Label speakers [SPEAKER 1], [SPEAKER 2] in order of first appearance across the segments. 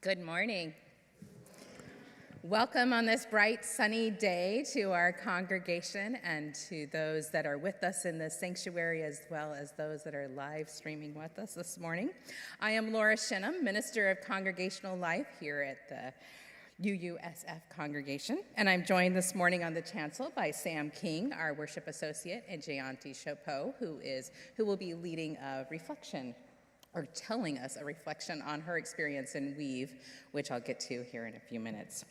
[SPEAKER 1] Good morning. Welcome on this bright, sunny day to our congregation and to those that are with us in the sanctuary, as well as those that are live streaming with us this morning. I am Laura Shennum, Minister of Congregational Life here at the UUSF congregation, and I'm joined this morning on the chancel by Sam King, our worship associate, and Jayanti Chopo, who will be leading a reflection or telling us a reflection on her experience in WEAV, which I'll get to here in a few minutes.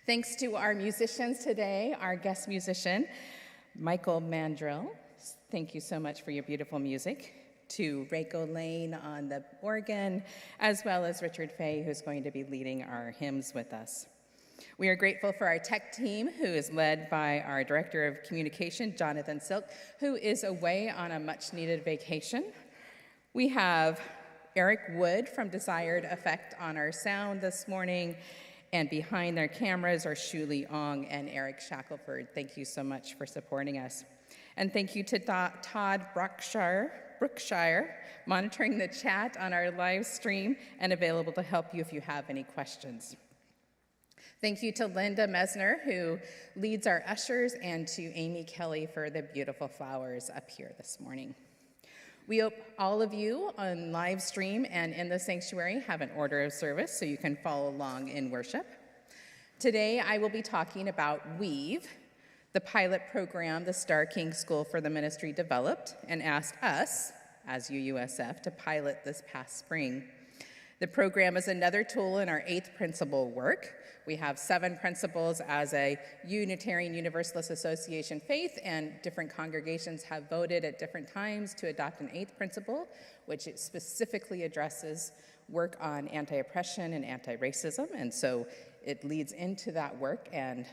[SPEAKER 1] Thanks to our musicians today, our guest musician, Michael Mandrill. Thank you so much for your beautiful music. To Reiko Lane on the organ, as well as Richard Fay, who's going to be leading our hymns with us. We are grateful for our tech team, who is led by our Director of Communication, Jonathan Silk, who is away on a much-needed vacation. We have Eric Wood from Desired Effect on our sound this morning, and behind their cameras are Shuli Ong and Eric Shackelford. Thank you so much for supporting us. And thank you to Todd Brookshire, monitoring the chat on our live stream and available to help you if you have any questions. Thank you to Linda Mesner, who leads our ushers, and to Amy Kelly for the beautiful flowers up here this morning. We hope all of you on live stream and in the sanctuary have an order of service so you can follow along in worship. Today, I will be talking about WEAV, the pilot program the Starr King School for the Ministry developed and asked us, as UUSF, to pilot this past spring. The program is another tool in our 8th principle work. We have 7 principles as a Unitarian Universalist Association faith, and different congregations have voted at different times to adopt an 8th principle, which specifically addresses work on anti-oppression and anti-racism, and so it leads into that work and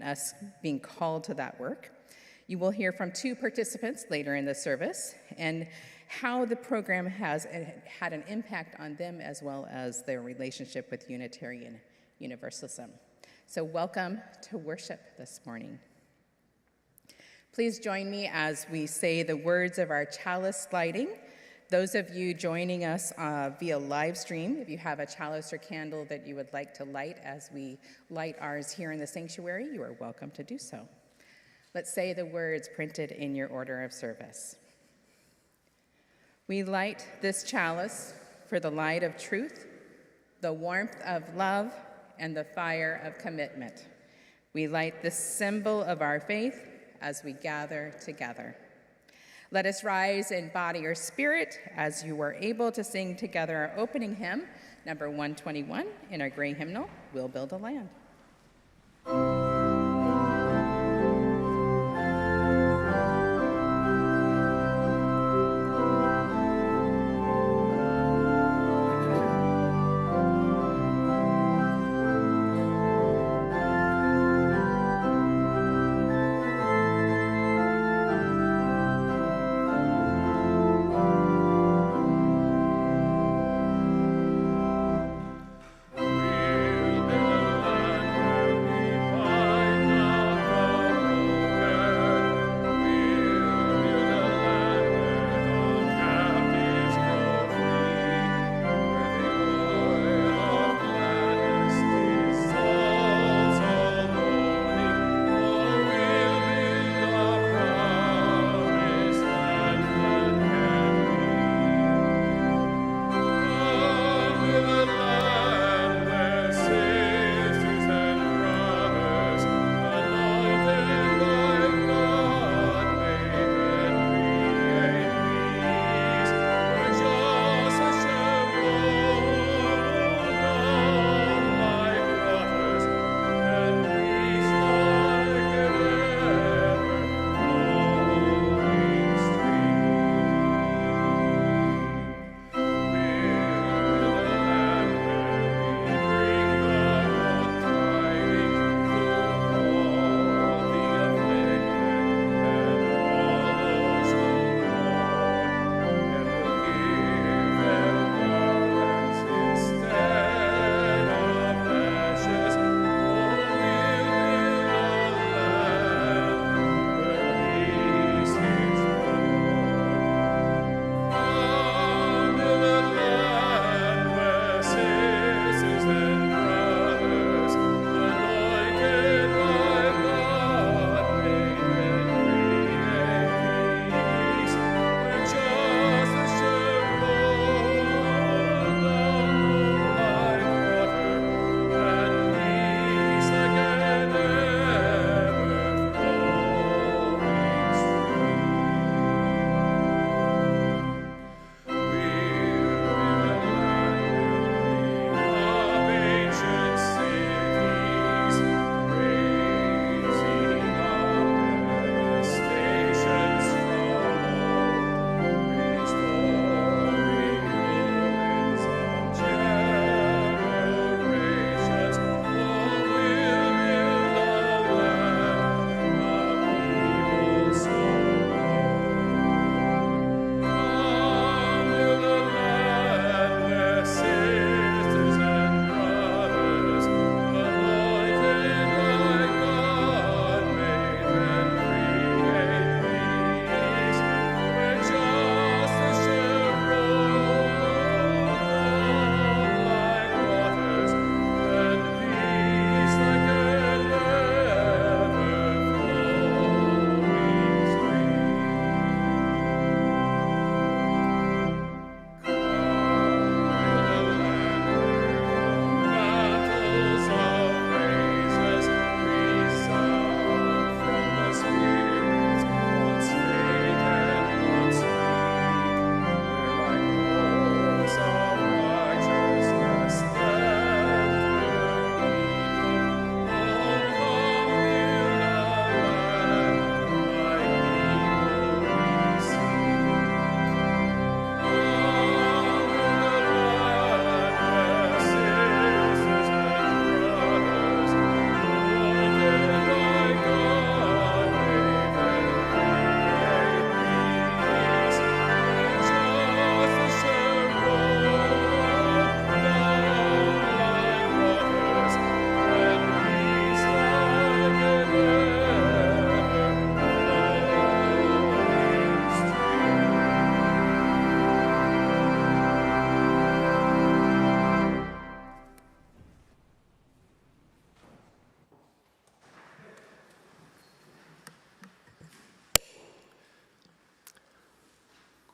[SPEAKER 1] us being called to that work. You will hear from 2 participants later in the service and how the program has had an impact on them as well as their relationship with Unitarian Universalism. So welcome to worship this morning. Please join me as we say the words of our chalice lighting. Those of you joining us via live stream, if you have a chalice or candle that you would like to light as we light ours here in the sanctuary, you are welcome to do so. Let's say the words printed in your order of service. We light this chalice for the light of truth, the warmth of love, and the fire of commitment. We light this symbol of our faith as we gather together. Let us rise in body or spirit as you are able to sing together our opening hymn, number 121, in our gray hymnal, We'll Build a Land.
[SPEAKER 2] We'll build a land where we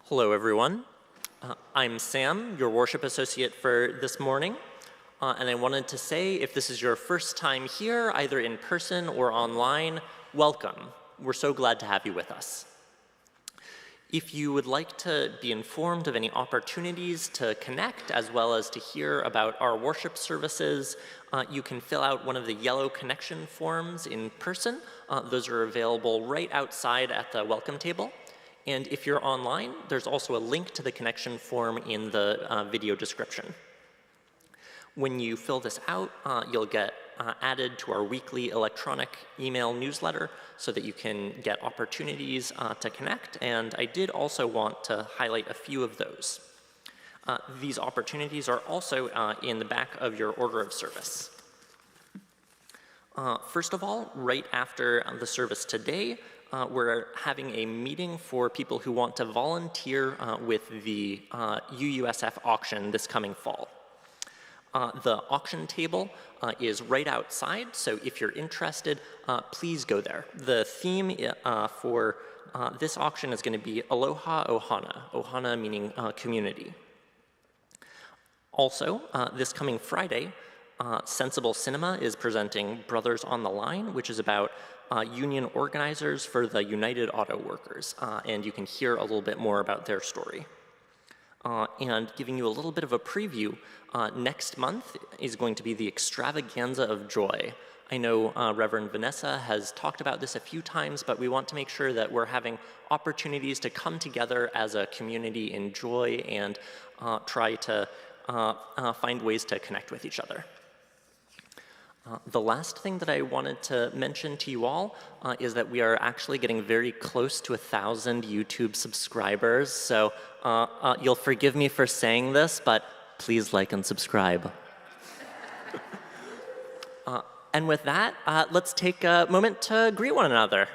[SPEAKER 2] Hello, everyone. I'm Sam, your worship associate for this morning. And I wanted to say, if this is your first time here, either in person or online, welcome. We're so glad to have you with us. If you would like to be informed of any opportunities to connect as well as to hear about our worship services, you can fill out one of the yellow connection forms in person. Those are available right outside at the welcome table. And if you're online, there's also a link to the connection form in the video description. When you fill this out, you'll get added to our weekly electronic email newsletter so that you can get opportunities to connect, and I did also want to highlight a few of those. These opportunities are also in the back of your order of service. First of all, right after the service today, we're having a meeting for people who want to volunteer with the UUSF auction this coming fall. The auction table is right outside, so if you're interested, please go there. The theme for this auction is going to be Aloha Ohana, Ohana meaning community. Also, this coming Friday, Sensible Cinema is presenting Brothers on the Line, which is about union organizers for the United Auto Workers, and you can hear a little bit more about their story. And giving you a little bit of a preview, next month is going to be the Extravaganza of Joy. I know Reverend Vanessa has talked about this a few times, but we want to make sure that we're having opportunities to come together as a community in joy and try to find ways to connect with each other. The last thing that I wanted to mention to you all is that we are actually getting very close to 1,000 YouTube subscribers, so you'll forgive me for saying this, but please like and subscribe. And with that, let's take a moment to greet one another.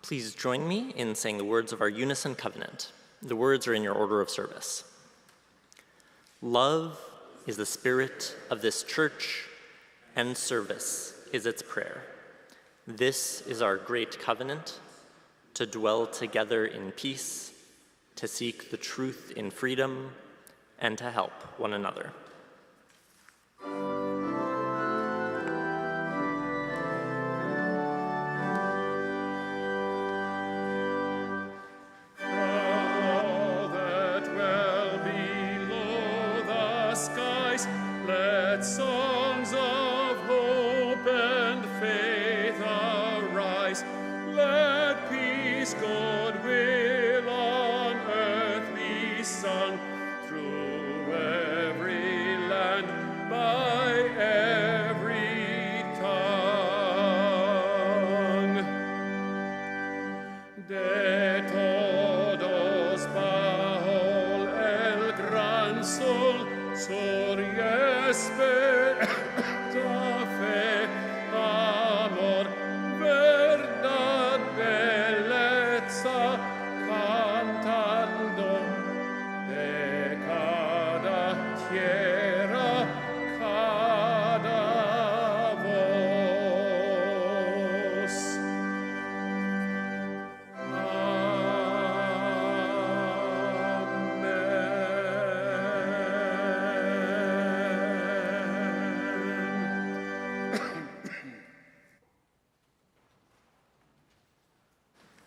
[SPEAKER 2] Please join me in saying the words of our unison covenant. The words are in your order of service. Love is the spirit of this church, and service is its prayer. This is our great covenant, to dwell together in peace, to seek the truth in freedom, and to help one another.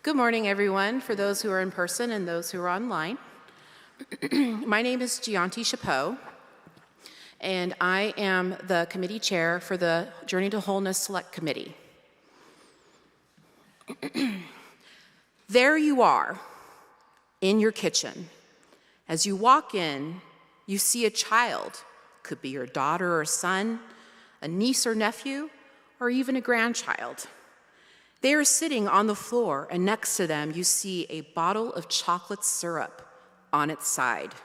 [SPEAKER 3] Good morning, everyone, for those who are in person and those who are online. My name is Gianti Chapeau, and I am the committee chair for the Journey to Wholeness Select Committee. There you are, in your kitchen. As you walk in, you see a child. Could be your daughter or son, a niece or nephew, or even a grandchild. They are sitting on the floor, and next to them you see a bottle of chocolate syrup on its side.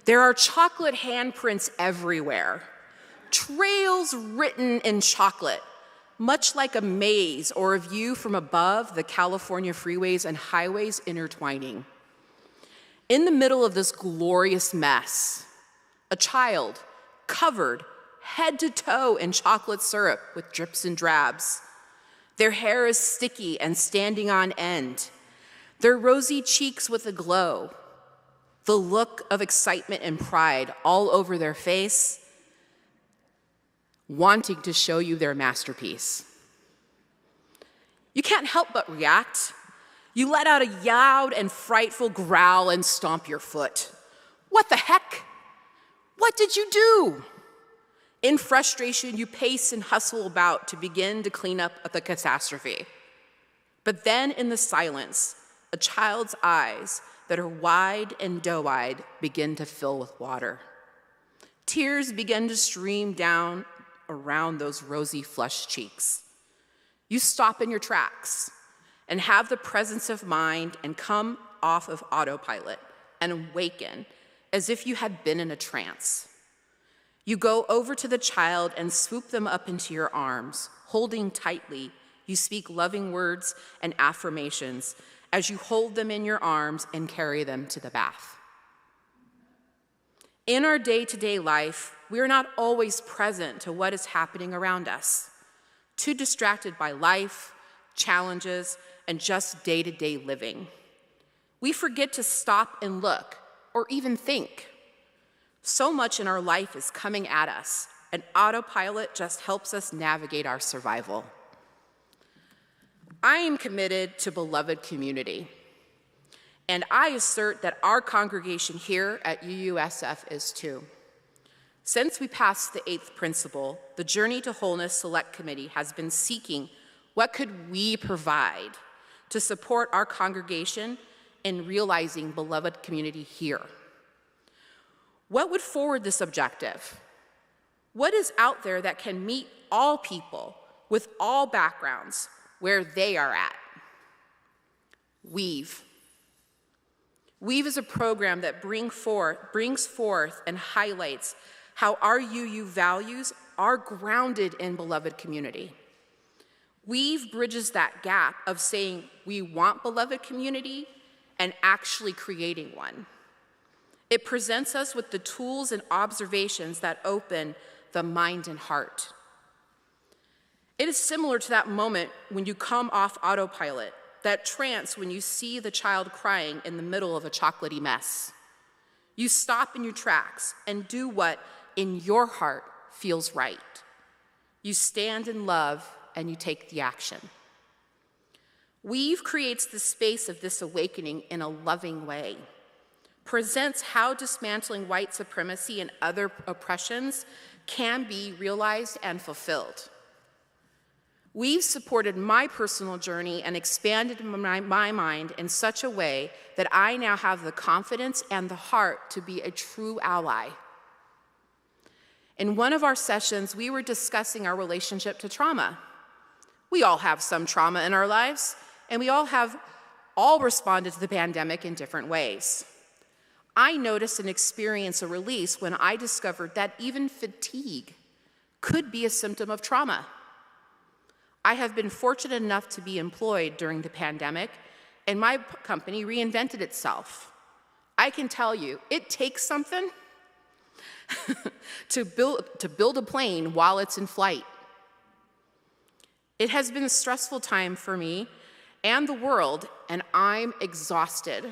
[SPEAKER 3] There are chocolate handprints everywhere, trails written in chocolate, much like a maze or a view from above the California freeways and highways intertwining. In the middle of this glorious mess, a child covered head to toe in chocolate syrup with drips and drabs. Their hair is sticky and standing on end, their rosy cheeks with a glow, the look of excitement and pride all over their face, wanting to show you their masterpiece. You can't help but react. You let out a loud and frightful growl and stomp your foot. What the heck? What did you do? In frustration, you pace and hustle about to begin to clean up the catastrophe. But then in the silence, a child's eyes that are wide and doe-eyed begin to fill with water. Tears begin to stream down around those rosy flushed cheeks. You stop in your tracks and have the presence of mind and come off of autopilot and awaken as if you had been in a trance. You go over to the child and swoop them up into your arms. Holding tightly, you speak loving words and affirmations as you hold them in your arms and carry them to the bath. In our day-to-day life, we are not always present to what is happening around us, too distracted by life, challenges, and just day-to-day living. We forget to stop and look, or even think. So much in our life is coming at us, and autopilot just helps us navigate our survival. I am committed to beloved community, and I assert that our congregation here at UUSF is too. Since we passed the 8th principle, the Journey to Wholeness Select Committee has been seeking what could we provide to support our congregation in realizing beloved community here. What would forward this objective? What is out there that can meet all people with all backgrounds where they are at? WEAV. WEAV is a program that brings forth and highlights how our UU values are grounded in beloved community. WEAV bridges that gap of saying we want beloved community and actually creating one. It presents us with the tools and observations that open the mind and heart. It is similar to that moment when you come off autopilot, that trance when you see the child crying in the middle of a chocolatey mess. You stop in your tracks and do what in your heart feels right. You stand in love and you take the action. WEAV creates the space of this awakening in a loving way, presents how dismantling white supremacy and other oppressions can be realized and fulfilled. WEAV supported my personal journey and expanded my mind in such a way that I now have the confidence and the heart to be a true ally. In one of our sessions, we were discussing our relationship to trauma. We all have some trauma in our lives, and we all responded to the pandemic in different ways. I noticed and experienced a release when I discovered that even fatigue could be a symptom of trauma. I have been fortunate enough to be employed during the pandemic, and my company reinvented itself. I can tell you, it takes something to build a plane while it's in flight. It has been a stressful time for me and the world, and I'm exhausted.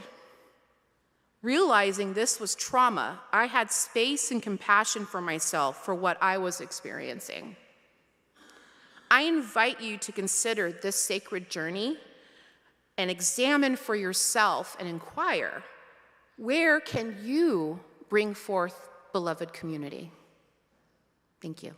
[SPEAKER 3] Realizing this was trauma, I had space and compassion for myself for what I was experiencing. I invite you to consider this sacred journey and examine for yourself and inquire, where can you bring forth beloved community? Thank you.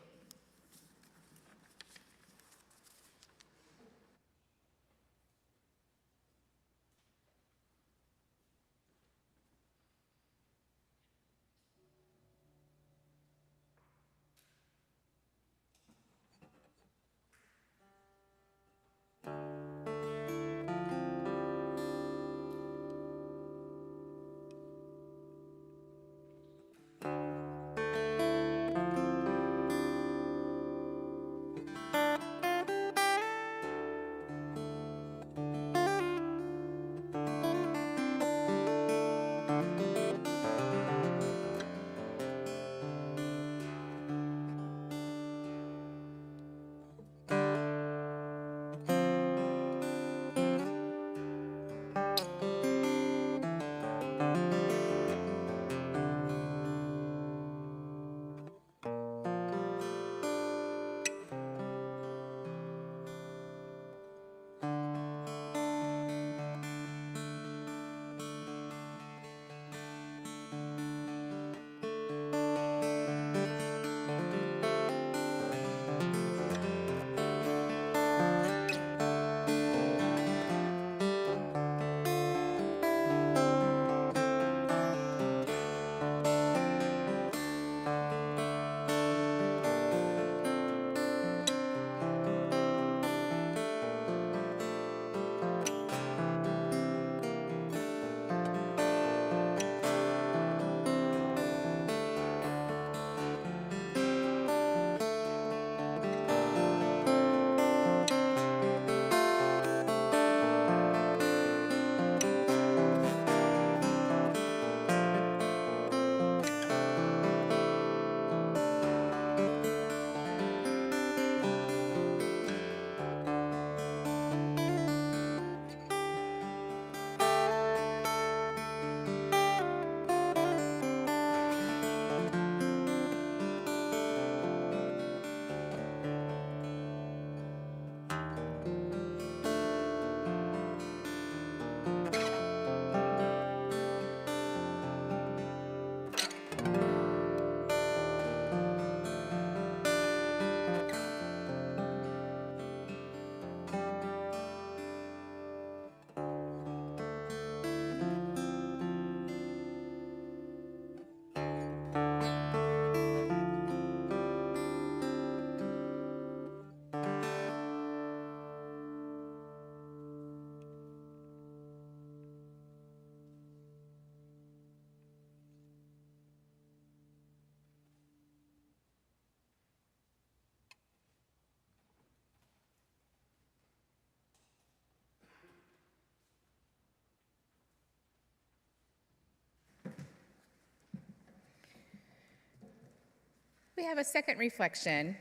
[SPEAKER 1] We have a second reflection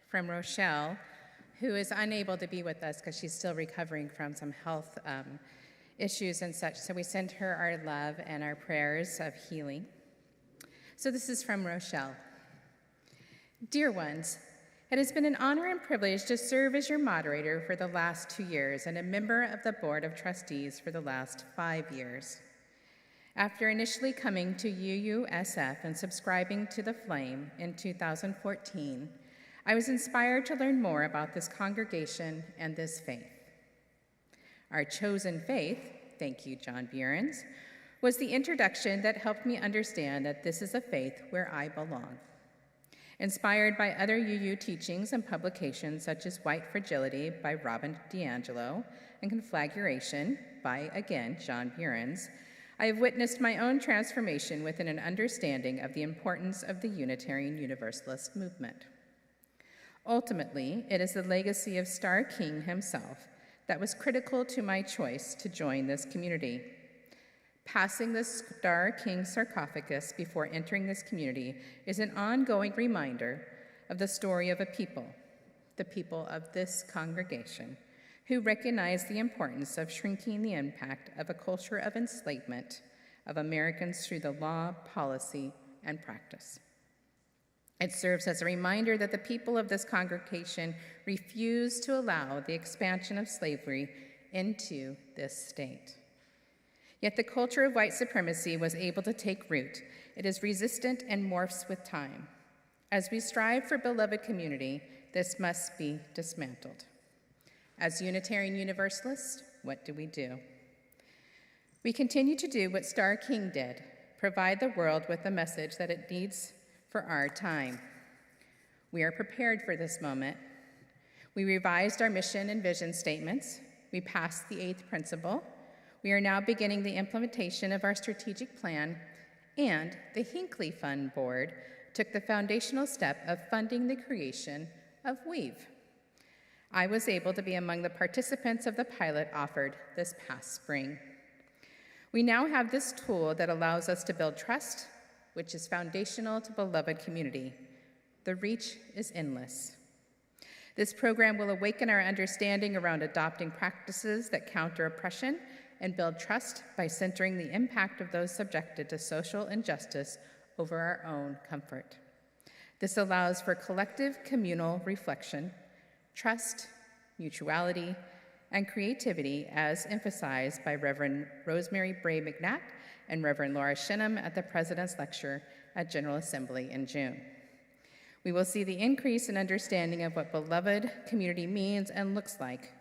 [SPEAKER 1] from Rochelle, who is unable to be with us because she's still recovering from some health issues and such. So we send her our love and our prayers of healing. So this is from Rochelle. Dear ones, it has been an honor and privilege to serve as your moderator for the last 2 years and a member of the Board of Trustees for the last 5 years. After initially coming to UUSF and subscribing to the Flame in 2014, I was inspired to learn more about this congregation and this faith. Our chosen faith, thank you, John Behrens, was the introduction that helped me understand that this is a faith where I belong. Inspired by other UU teachings and publications such as White Fragility by Robin DiAngelo and Conflagration by, again, John Behrens, I have witnessed my own transformation within an understanding of the importance of the Unitarian Universalist movement. Ultimately, it is the legacy of Starr King himself that was critical to my choice to join this community. Passing the Starr King sarcophagus before entering this community is an ongoing reminder of the story of a people, the people of this congregation, who recognize the importance of shrinking the impact of a culture of enslavement of Americans through the law, policy, and practice. It serves as a reminder that the people of this congregation refuse to allow the expansion of slavery into this state. Yet the culture of white supremacy was able to take root. It is resistant and morphs with time. As we strive for beloved community, this must be dismantled. As Unitarian Universalists, what do? We continue to do what Starr King did, provide the world with the message that it needs for our time. We are prepared for this moment. We revised our mission and vision statements. We passed the 8th principle. We are now beginning the implementation of our strategic plan, and the Hinckley Fund Board took the foundational step of funding the creation of WEAV. I was able to be among the participants of the pilot offered this past spring. We now have this tool that allows us to build trust, which is foundational to beloved community. The reach is endless. This program will awaken our understanding around adopting practices that counter oppression and build trust by centering the impact of those subjected to social injustice over our own comfort. This allows for collective communal reflection, trust, mutuality, and creativity as emphasized by Reverend Rosemary Bray McNatt and Reverend Laura Shennum at the President's Lecture at General Assembly in June. We will see the increase in understanding of what beloved community means and looks like.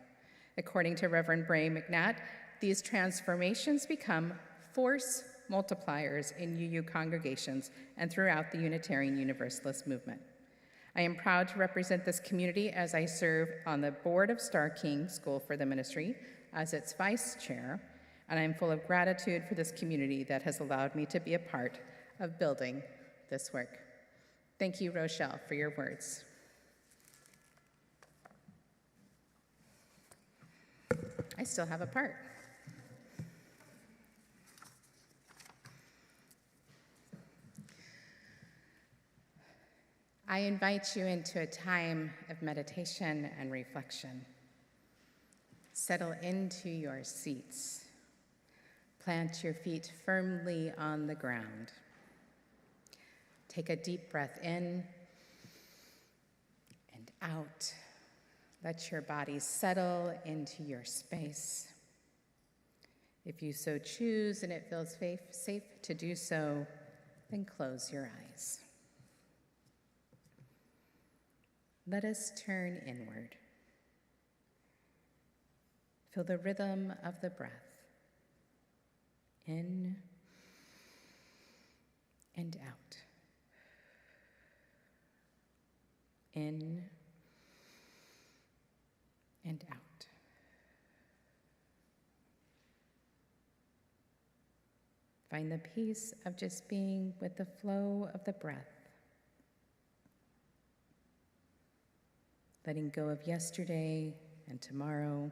[SPEAKER 1] According to Reverend Bray McNatt, these transformations become force multipliers in UU congregations and throughout the Unitarian Universalist movement. I am proud to represent this community as I serve on the board of Starr King School for the Ministry as its vice chair, and I am full of gratitude for this community that has allowed me to be a part of building this work. Thank you, Rochelle, for your words. I still have a part. I invite you into a time of meditation and reflection. Settle into your seats. Plant your feet firmly on the ground. Take a deep breath in and out. Let your body settle into your space. If you so choose and it feels safe to do so, then close your eyes. Let us turn inward. Feel the rhythm of the breath. In and out. In and out. Find the peace of just being with the flow of the breath. Letting go of yesterday and tomorrow.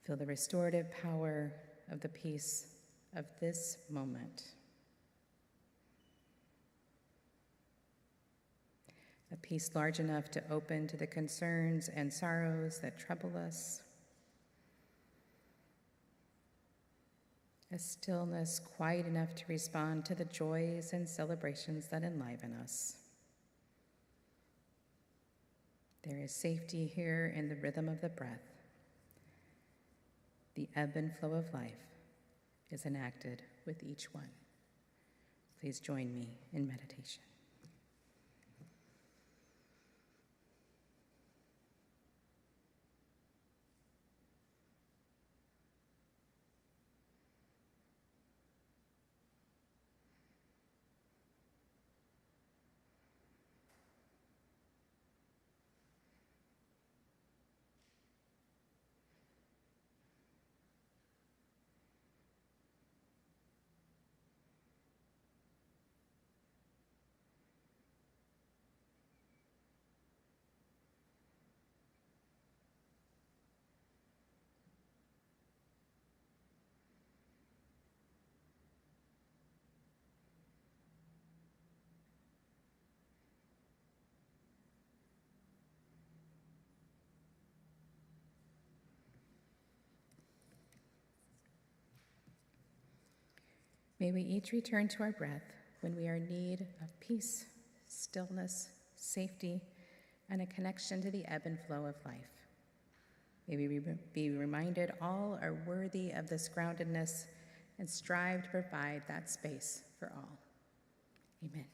[SPEAKER 1] Feel the restorative power of the peace of this moment. peace large enough to open to the concerns and sorrows that trouble us. A stillness quiet enough to respond to the joys and celebrations that enliven us. There is safety here in the rhythm of the breath. The ebb and flow of life is enacted with each one. Please join me in meditation. May we each return to our breath when we are in need of peace, stillness, safety, and a connection to the ebb and flow of life. May we be reminded all are worthy of this groundedness and strive to provide that space for all. Amen.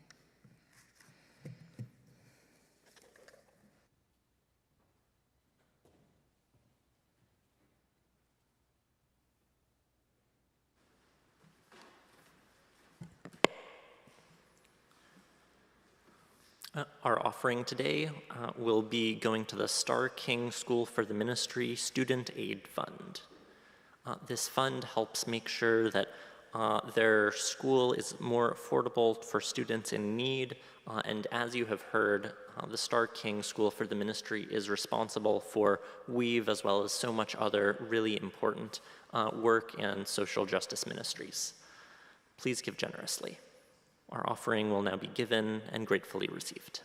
[SPEAKER 2] Our offering today will be going to the Starr King School for the Ministry Student Aid Fund. This fund helps make sure that their school is more affordable for students in need, and as you have heard, the Starr King School for the Ministry is responsible for WEAV as well as so much other really important work and social justice ministries. Please give generously. Our offering will now be given and gratefully received.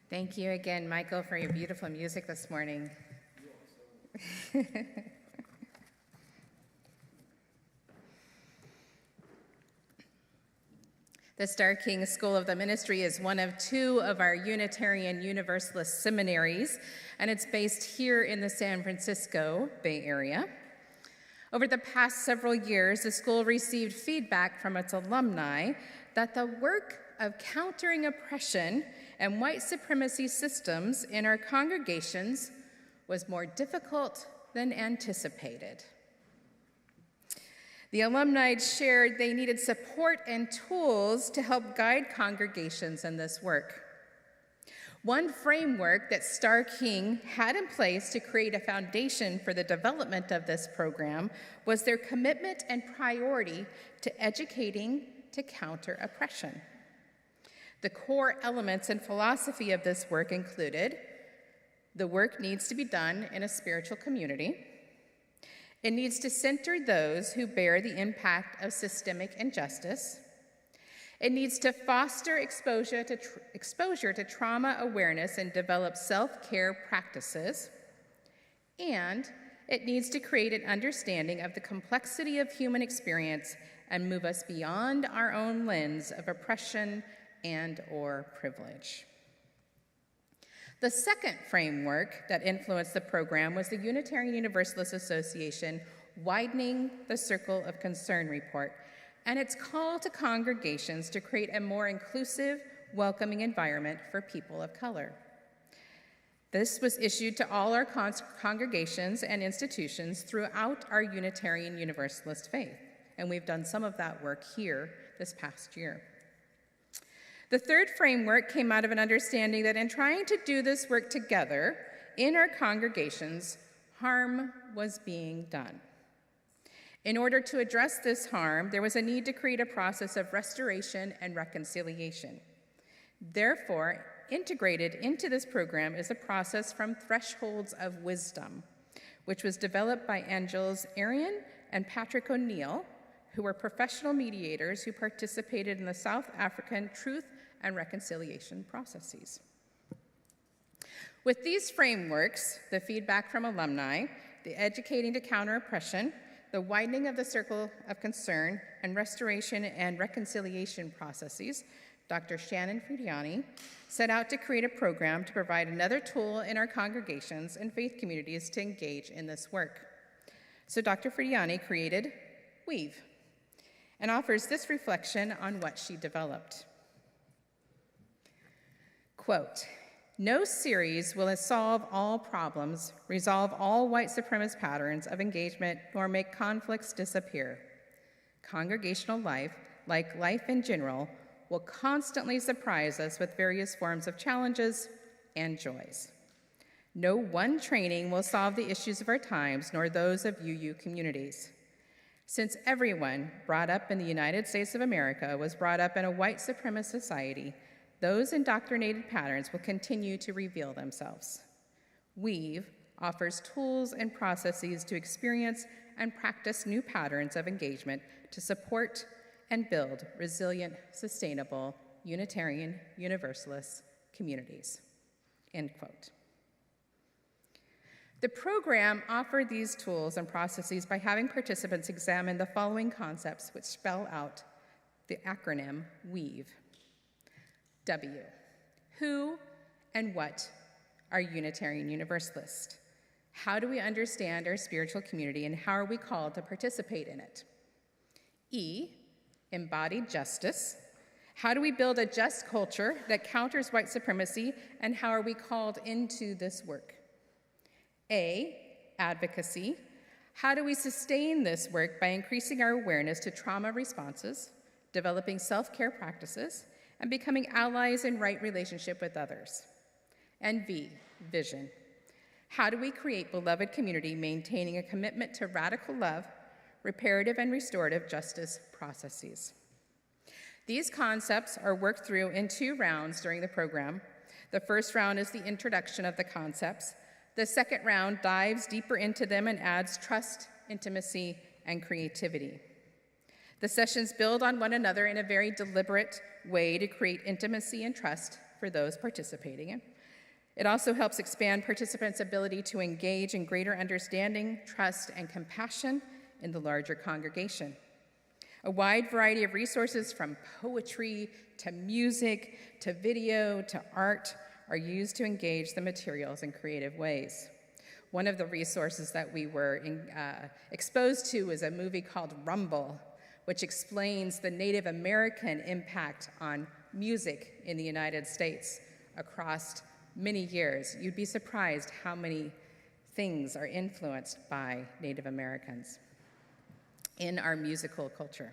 [SPEAKER 1] Thank you again, Michael, for your beautiful music this morning. The Starr King School of the Ministry is one of two of our Unitarian Universalist seminaries, and it's based here in the San Francisco Bay Area. Over the past several years, the school received feedback from its alumni that the work of countering oppression and white supremacy systems in our congregations was more difficult than anticipated. The alumni shared they needed support and tools to help guide congregations in this work. One framework that Starr King had in place to create a foundation for the development of this program was their commitment and priority to educating to counter oppression. The core elements and philosophy of this work included: the work needs to be done in a spiritual community. It needs to center those who bear the impact of systemic injustice. It needs to foster exposure to trauma awareness and develop self-care practices. And it needs to create an understanding of the complexity of human experience and move us beyond our own lens of oppression and/or privilege. The second framework that influenced the program was the Unitarian Universalist Association Widening the Circle of Concern report and its call to congregations to create a more inclusive, welcoming environment for people of color. This was issued to all our congregations and institutions throughout our Unitarian Universalist faith, and we've done some of that work here this past year. The third framework came out of an understanding that in trying to do this work together in our congregations, harm was being done. In order to address this harm, there was a need to create a process of restoration and reconciliation. Therefore, integrated into this program is a process from Thresholds of Wisdom, which was developed by Angels Arian and Patrick O'Neill, who were professional mediators who participated in the South African truth and reconciliation processes. With these frameworks, the feedback from alumni, the educating to counter oppression, the widening of the circle of concern, and restoration and reconciliation processes, Dr. Shannon Fridiani set out to create a program to provide another tool in our congregations and faith communities to engage in this work. So Dr. Fridiani created WEAV and offers this reflection on what she developed. Quote, "No series will solve all problems, resolve all white supremacist patterns of engagement, nor make conflicts disappear. Congregational life, like life in general, will constantly surprise us with various forms of challenges and joys. No one training will solve the issues of our times, nor those of UU communities. Since everyone brought up in the United States of America was brought up in a white supremacist society, those indoctrinated patterns will continue to reveal themselves. WEAV offers tools and processes to experience and practice new patterns of engagement to support and build resilient, sustainable, Unitarian Universalist communities." End quote. The program offered these tools and processes by having participants examine the following concepts, which spell out the acronym WEAV. W, who and what are Unitarian Universalists? How do we understand our spiritual community and how are we called to participate in it? E, embodied justice. How do we build a just culture that counters white supremacy and how are we called into this work? A, advocacy. How do we sustain this work by increasing our awareness to trauma responses, developing self-care practices, and becoming allies in right relationship with others? And V, vision. How do we create beloved community maintaining a commitment to radical love, reparative and restorative justice processes? These concepts are worked through in 2 rounds during the program. The first round is the introduction of the concepts. The second round dives deeper into them and adds trust, intimacy, and creativity. The sessions build on one another in a very deliberate way to create intimacy and trust for those participating in, It also helps expand participants' ability to engage in greater understanding, trust, and compassion in the larger congregation. A wide variety of resources from poetry to music to video to art are used to engage the materials in creative ways. One of the resources that we were exposed to is a movie called Rumble, which explains the Native American impact on music in the United States across many years. You'd be surprised how many things are influenced by Native Americans in our musical culture.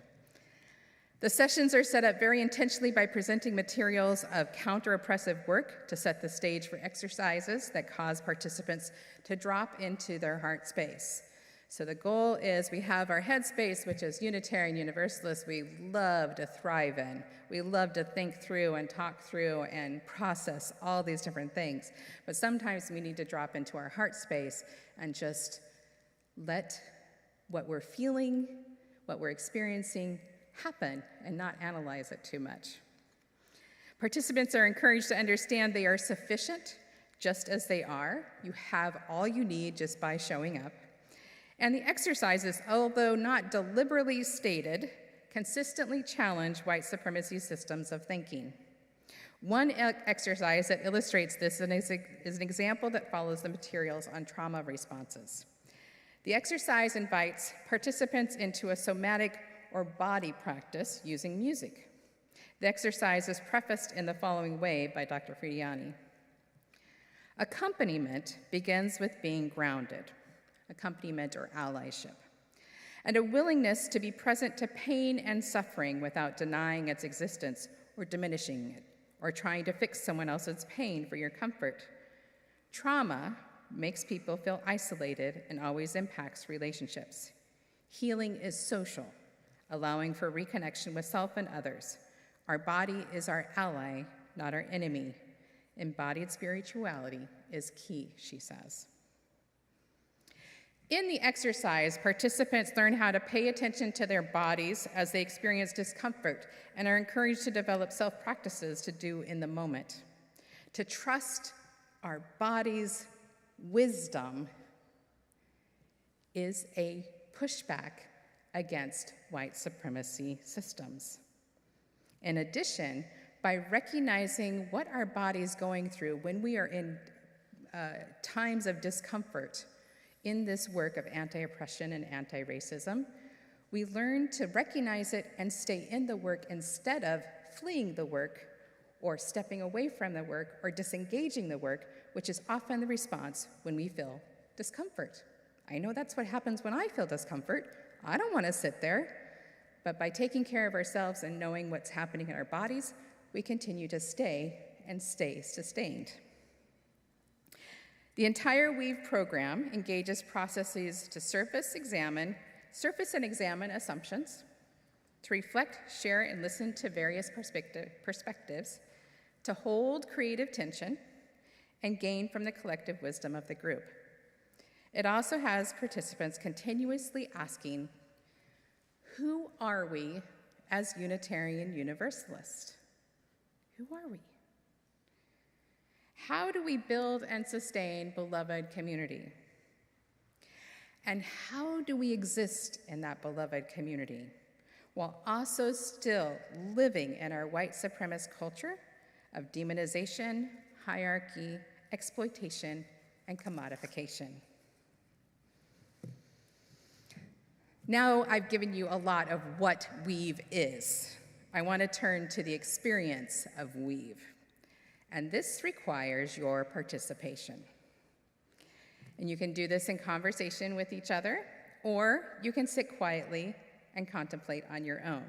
[SPEAKER 1] The sessions are set up very intentionally by presenting materials of counter-oppressive work to set the stage for exercises that cause participants to drop into their heart space. So the goal is we have our head space, which is Unitarian Universalist, we love to thrive in. We love to think through and talk through and process all these different things. But sometimes we need to drop into our heart space and just let what we're feeling, what we're experiencing happen and not analyze it too much. Participants are encouraged to understand they are sufficient just as they are. You have all you need just by showing up. And the exercises, although not deliberately stated, consistently challenge white supremacy systems of thinking. One exercise that illustrates this is an example that follows the materials on trauma responses. The exercise invites participants into a somatic or body practice using music. The exercise is prefaced in the following way by Dr. Fridiani. Accompaniment begins with being grounded, accompaniment or allyship, and a willingness to be present to pain and suffering without denying its existence or diminishing it, or trying to fix someone else's pain for your comfort. Trauma makes people feel isolated and always impacts relationships. Healing is social, allowing for reconnection with self and others. Our body is our ally, not our enemy. Embodied spirituality is key, she says. In the exercise, participants learn how to pay attention to their bodies as they experience discomfort and are encouraged to develop self-practices to do in the moment. To trust our body's wisdom is a pushback against white supremacy systems. In addition, by recognizing what our body's going through when we are in times of discomfort in this work of anti-oppression and anti-racism, we learn to recognize it and stay in the work instead of fleeing the work or stepping away from the work or disengaging the work, which is often the response when we feel discomfort. I know that's what happens when I feel discomfort. I don't want to sit there. But by taking care of ourselves and knowing what's happening in our bodies, we continue to stay and stay sustained. The entire WEAV program engages processes to surface and examine assumptions, to reflect, share, and listen to various perspectives, to hold creative tension, and gain from the collective wisdom of the group. It also has participants continuously asking, who are we as Unitarian Universalists? Who are we? How do we build and sustain beloved community? And how do we exist in that beloved community while also still living in our white supremacist culture of demonization, hierarchy, exploitation, and commodification? Now I've given you a lot of what WEAV is. I want to turn to the experience of WEAV. And this requires your participation. And you can do this in conversation with each other, or you can sit quietly and contemplate on your own.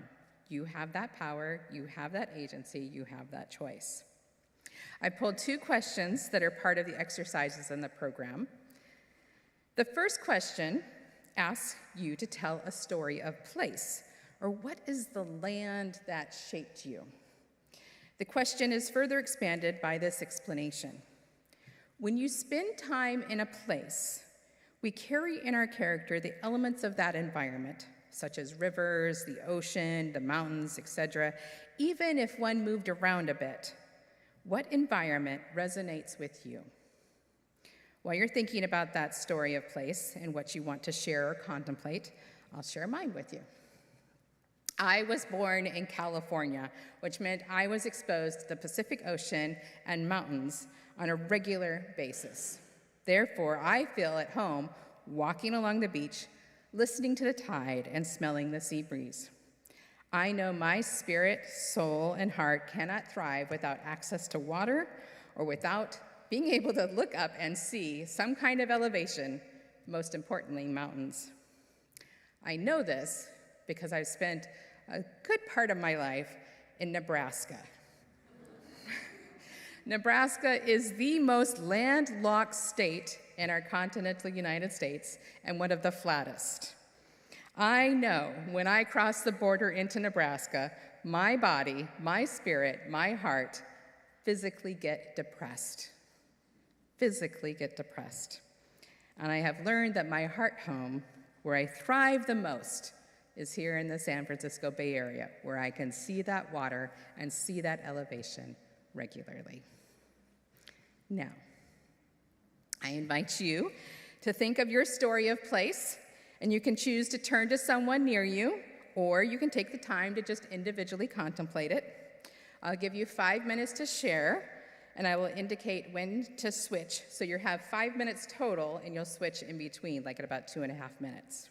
[SPEAKER 1] You have that power, you have that agency, you have that choice. I pulled 2 questions that are part of the exercises in the program. The first question asks you to tell a story of place, or what is the land that shaped you? The question is further expanded by this explanation. When you spend time in a place, we carry in our character the elements of that environment, such as rivers, the ocean, the mountains, etc., even if one moved around a bit. What environment resonates with you? While you're thinking about that story of place and what you want to share or contemplate, I'll share mine with you. I was born in California, which meant I was exposed to the Pacific Ocean and mountains on a regular basis. Therefore, I feel at home walking along the beach, listening to the tide and smelling the sea breeze. I know my spirit, soul, and heart cannot thrive without access to water or without being able to look up and see some kind of elevation, most importantly, mountains. I know this because I've spent a good part of my life in Nebraska. Nebraska is the most landlocked state in our continental United States and one of the flattest. I know when I cross the border into Nebraska, my body, my spirit, my heart physically get depressed. And I have learned that my heart home, where I thrive the most, is here in the San Francisco Bay Area, where I can see that water and see that elevation regularly. Now, I invite you to think of your story of place, and you can choose to turn to someone near you, or you can take the time to just individually contemplate it. I'll give you 5 minutes to share, and I will indicate when to switch. So you have 5 minutes total, and you'll switch in between, like at about 2.5 minutes.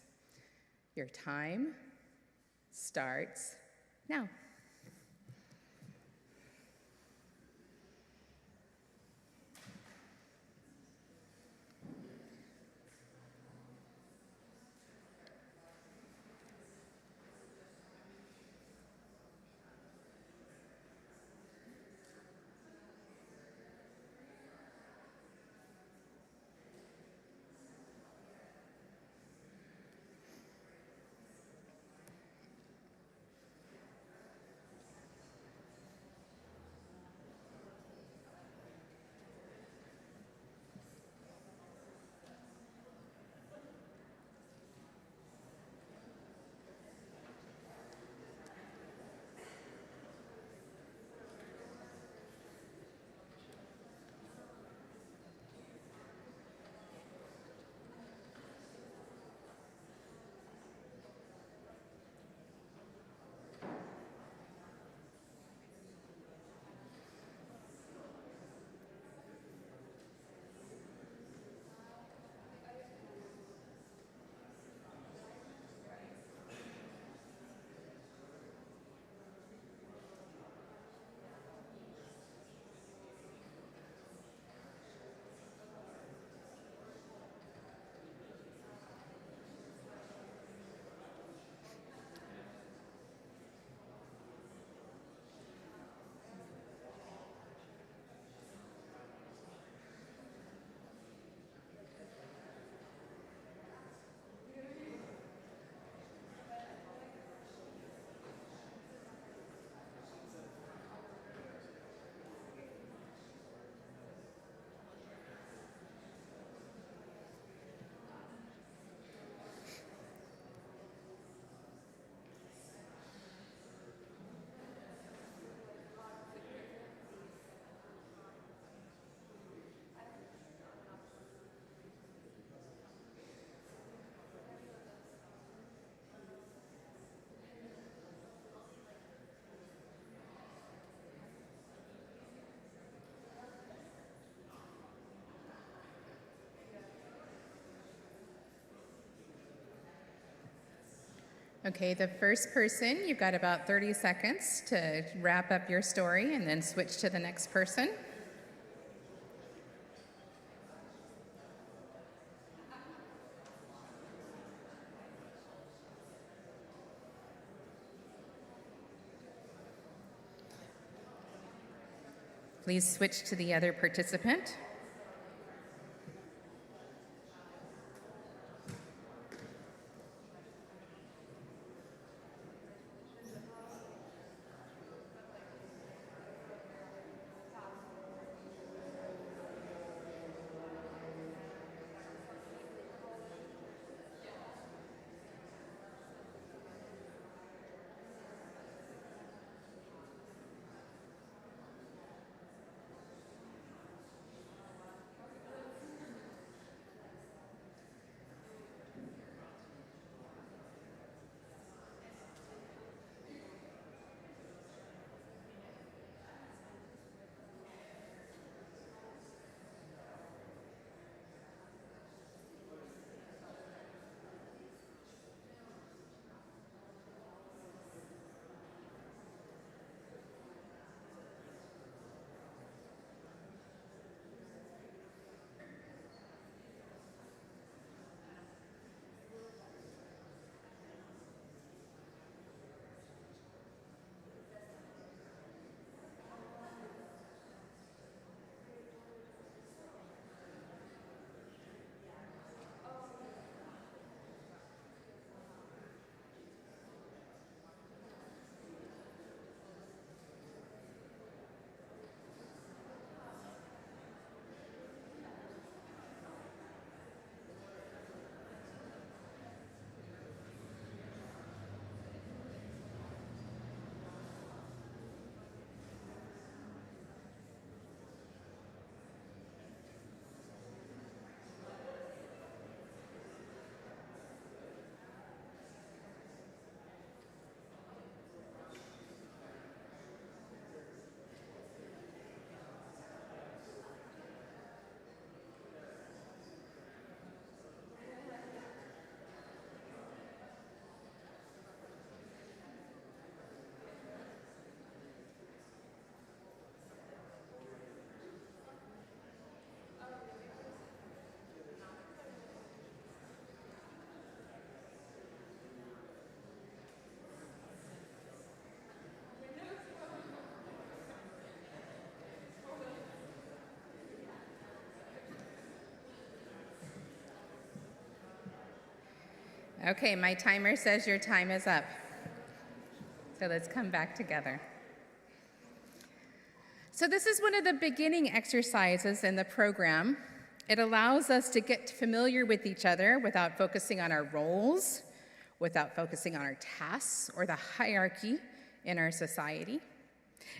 [SPEAKER 1] Your time starts now. Okay, the first person, you've got about 30 seconds to wrap up your story and then switch to the next person. Please switch to the other participant. Okay, my timer says your time is up. So let's come back together. So this is one of the beginning exercises in the program. It allows us to get familiar with each other without focusing on our roles, without focusing on our tasks or the hierarchy in our society.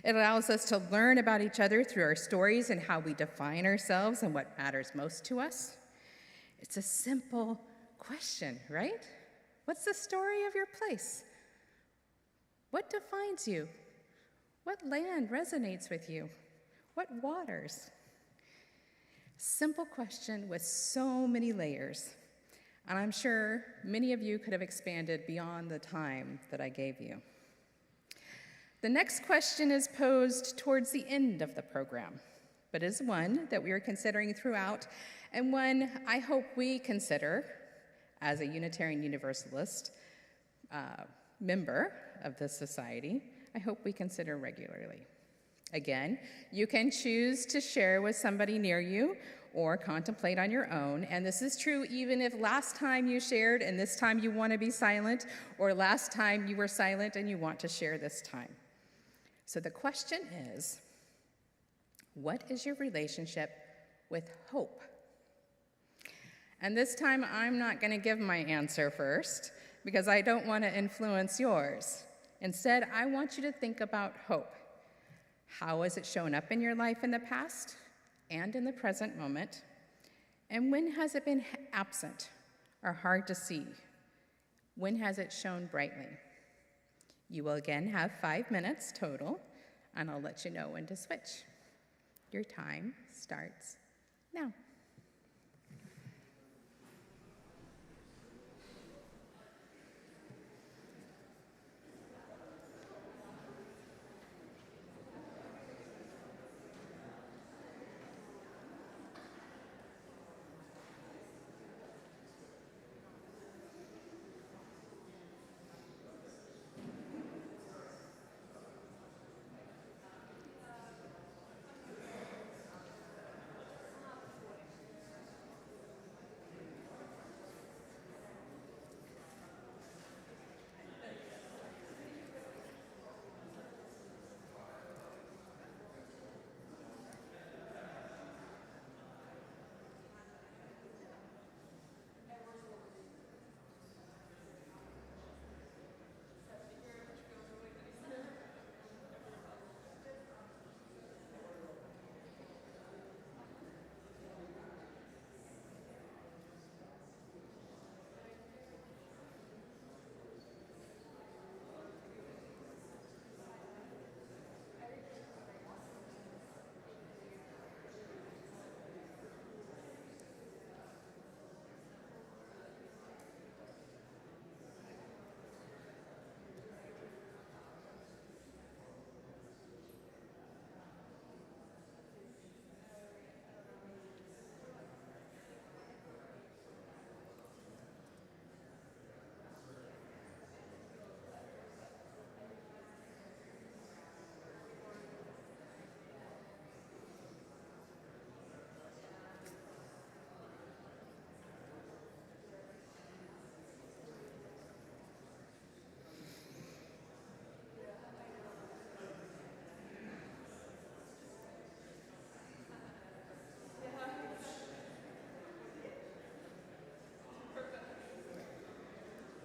[SPEAKER 1] It allows us to learn about each other through our stories and how we define ourselves and what matters most to us. It's a simple question, right? What's the story of your place? What defines you? What land resonates with you? What waters? Simple question with so many layers. And I'm sure many of you could have expanded beyond the time that I gave you. The next question is posed towards the end of the program, but is one that we are considering throughout, and one I hope we consider as a Unitarian Universalist member of this society. I hope we consider regularly. Again, you can choose to share with somebody near you or contemplate on your own, and this is true even if last time you shared and this time you want to be silent, or last time you were silent and you want to share this time. So the question is, what is your relationship with hope? And this time I'm not going to give my answer first because I don't want to influence yours. Instead, I want you to think about hope. How has it shown up in your life in the past and in the present moment? And when has it been absent or hard to see? When has it shone brightly? You will again have 5 minutes total, and I'll let you know when to switch. Your time starts now.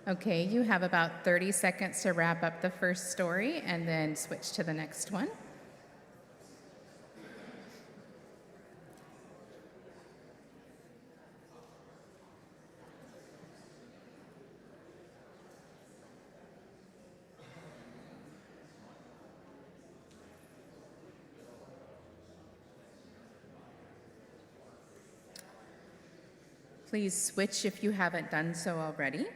[SPEAKER 1] Okay, you have about 30 seconds to wrap up the first story and then switch to the next one. Please switch if you haven't done so already.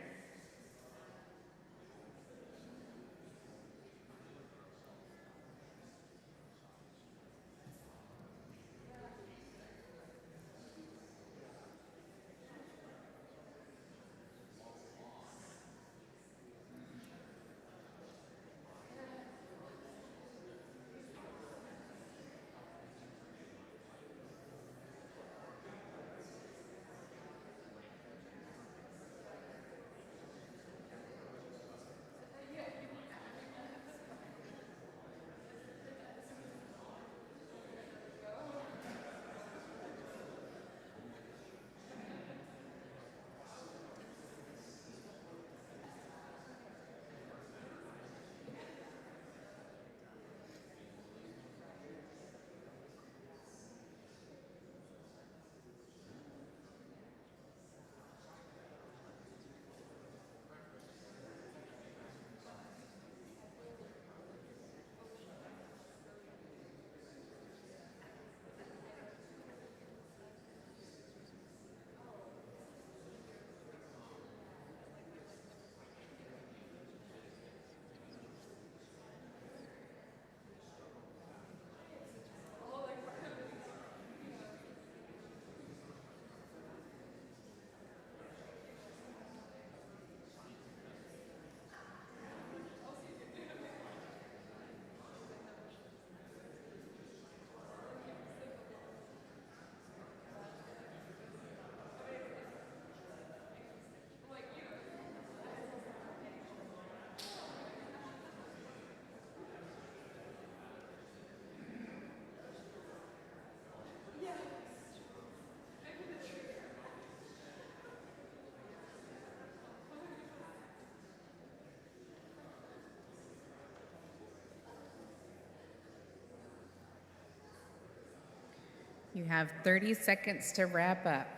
[SPEAKER 1] You have 30 seconds to wrap up.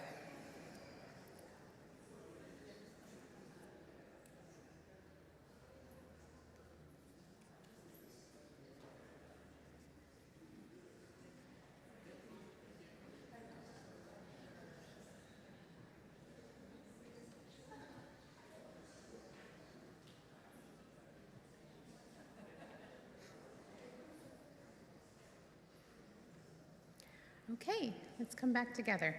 [SPEAKER 1] Okay, let's come back together.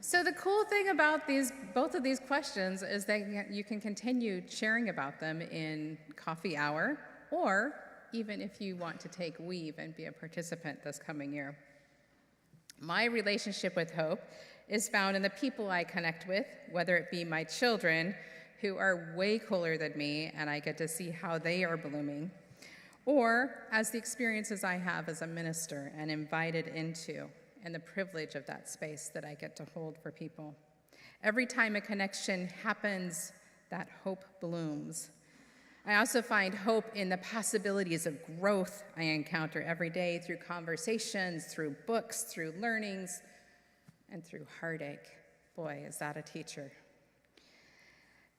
[SPEAKER 1] So the cool thing about both of these questions is that you can continue sharing about them in coffee hour, or even if you want to take WEAV and be a participant this coming year. My relationship with hope is found in the people I connect with, whether it be my children, who are way cooler than me, and I get to see how they are blooming, or as the experiences I have as a minister and invited into, and the privilege of that space that I get to hold for people. Every time a connection happens, that hope blooms. I also find hope in the possibilities of growth I encounter every day through conversations, through books, through learnings, and through heartache. Boy, is that a teacher.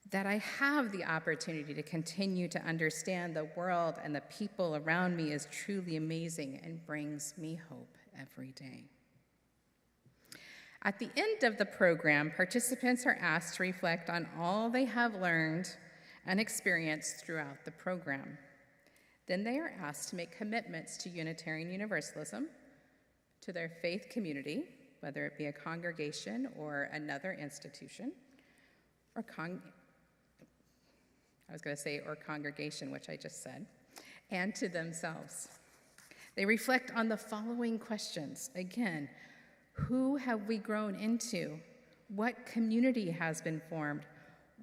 [SPEAKER 1] That I have the opportunity to continue to understand the world and the people around me is truly amazing and brings me hope every day. At the end of the program, participants are asked to reflect on all they have learned and experienced throughout the program. Then they are asked to make commitments to Unitarian Universalism, to their faith community, whether it be a congregation or another institution, or congregation, which I just said, and to themselves. They reflect on the following questions. Again, who have we grown into? What community has been formed?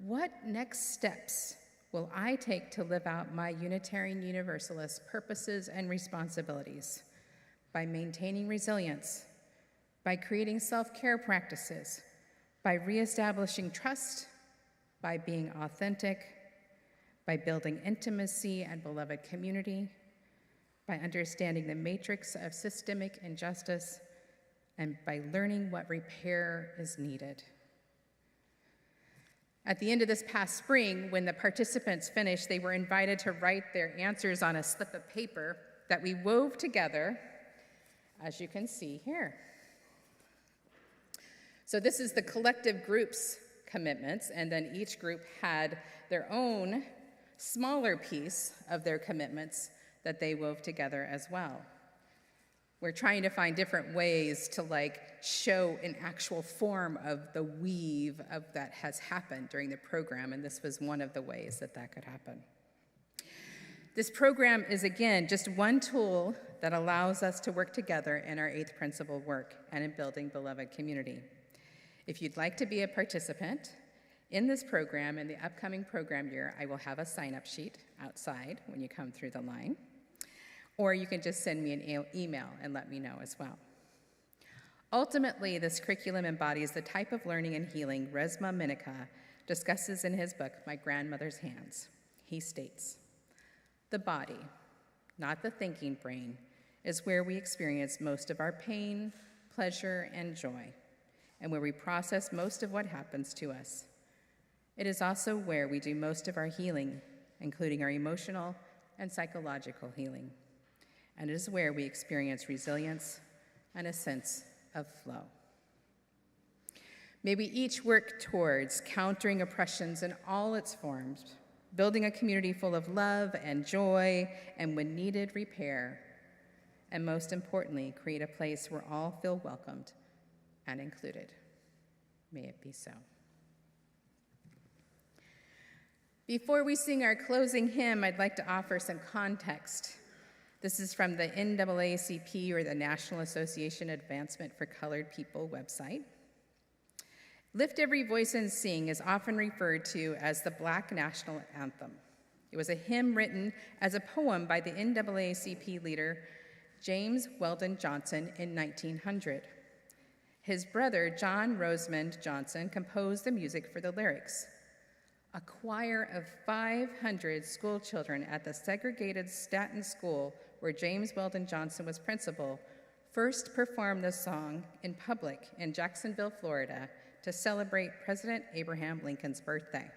[SPEAKER 1] What next steps will I take to live out my Unitarian Universalist purposes and responsibilities? By maintaining resilience, by creating self-care practices, by reestablishing trust, by being authentic, by building intimacy and beloved community, by understanding the matrix of systemic injustice, and by learning what repair is needed. At the end of this past spring, when the participants finished, they were invited to write their answers on a slip of paper that we wove together, as you can see here. So this is the collective group's commitments, and then each group had their own smaller piece of their commitments that they wove together as well. We're trying to find different ways to show an actual form of the weave of that has happened during the program, and this was one of the ways that could happen. This program is, again, just one tool that allows us to work together in our 8th principle work and in building beloved community. If you'd like to be a participant in this program, in the upcoming program year, I will have a sign-up sheet outside when you come through the line. Or you can just send me an email and let me know as well. Ultimately, this curriculum embodies the type of learning and healing Resmaa Menakem discusses in his book, My Grandmother's Hands. He states, "The body, not the thinking brain, is where we experience most of our pain, pleasure, and joy, and where we process most of what happens to us. It is also where we do most of our healing, including our emotional and psychological healing. And it is where we experience resilience and a sense of flow. May we each work towards countering oppressions in all its forms, building a community full of love and joy, and when needed, repair, and most importantly, create a place where all feel welcomed and included. May it be so." Before we sing our closing hymn, I'd like to offer some context. This is from the NAACP, or the National Association Advancement for Colored People website. Lift Every Voice and Sing is often referred to as the Black National Anthem. It was a hymn written as a poem by the NAACP leader James Weldon Johnson in 1900. His brother, John Rosamond Johnson, composed the music for the lyrics. A choir of 500 school children at the segregated Staten School where James Weldon Johnson was principal, first performed the song in public in Jacksonville, Florida, to celebrate President Abraham Lincoln's birthday.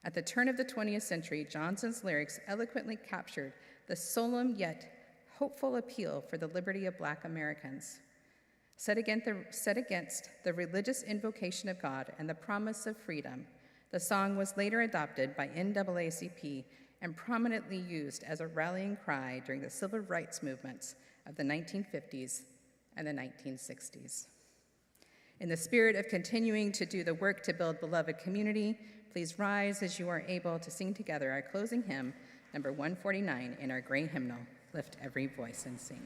[SPEAKER 1] At the turn of the 20th century, Johnson's lyrics eloquently captured the solemn yet hopeful appeal for the liberty of Black Americans. Set against the religious invocation of God and the promise of freedom, the song was later adopted by NAACP and prominently used as a rallying cry during the civil rights movements of the 1950s and the 1960s. In the spirit of continuing to do the work to build beloved community, please rise as you are able to sing together our closing hymn, number 149, in our gray hymnal, Lift Every Voice and Sing.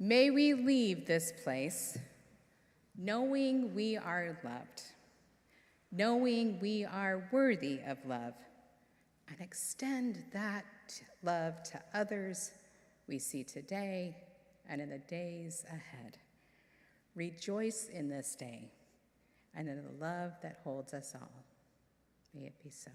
[SPEAKER 1] May we leave this place knowing we are loved, knowing we are worthy of love, and extend that love to others we see today and in the days ahead. Rejoice in this day and in the love that holds us all. May it be so.